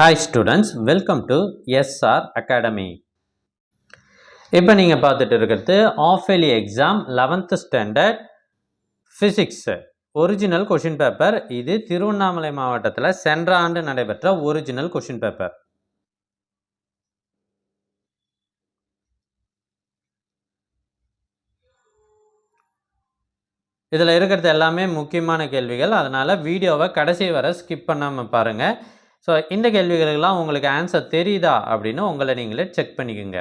Hi students, welcome to SR Academy. இப்போ நீங்கள் பார்த்துட்டு இருக்கிறது half yearly exam 11th standard physics original question paper. இது திருவண்ணாமலை மாவட்டத்தில் சென்ற ஆண்டு நடைபெற்ற ஒரிஜினல் கொஷின் பேப்பர். இதில் இருக்கிறது எல்லாமே முக்கியமான கேள்விகள், அதனால் வீடியோவை கடைசி வரை ஸ்கிப் பண்ணாமல் பாருங்கள். ஸோ இந்த கேள்விகளுக்கெல்லாம் உங்களுக்கு ஆன்சர் தெரியுதா அப்படின்னு உங்களை நீங்களே செக் பண்ணிக்கோங்க.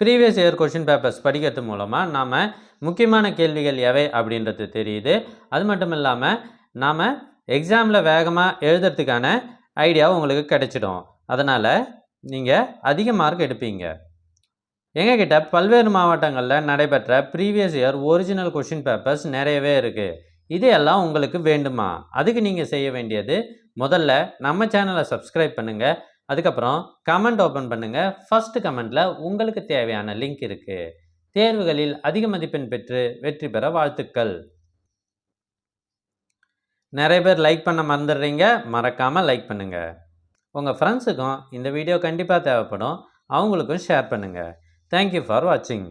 ப்ரீவியஸ் இயர் கொஷின் பேப்பர்ஸ் படிக்கிறது மூலமாக நாம் முக்கியமான கேள்விகள் எவை அப்படின்றது தெரியுது. அது மட்டும் இல்லாமல் நாம் எக்ஸாமில் வேகமாக எழுதுறதுக்கான ஐடியா உங்களுக்கு கிடைச்சிடும். அதனால் நீங்கள் அதிக மார்க் எடுப்பீங்க. எங்ககிட்ட பல்வேறு மாவட்டங்களில் நடைபெற்ற previous year original question papers நிறையவே இருக்குது. இதையெல்லாம் உங்களுக்கு வேண்டுமா? அதுக்கு நீங்கள் செய்ய வேண்டியது, முதல்ல நம்ம சேனலை சப்ஸ்கிரைப் பண்ணுங்கள். அதுக்கப்புறம் கமெண்ட் ஓப்பன் பண்ணுங்கள். ஃபர்ஸ்ட் கமெண்டில் உங்களுக்கு தேவையான லிங்க் இருக்குது. தேர்வுகளில் அதிக மதிப்பெண் பெற்று வெற்றி பெற வாழ்த்துக்கள். நிறைய பேர் லைக் பண்ண மறந்துடுறீங்க, மறக்காமல் லைக் பண்ணுங்கள். உங்கள் ஃப்ரெண்ட்ஸுக்கும் இந்த வீடியோ கண்டிப்பாக தேவைப்படும், அவங்களுக்கும் ஷேர் பண்ணுங்கள். தேங்க்யூ ஃபார் வாட்சிங்.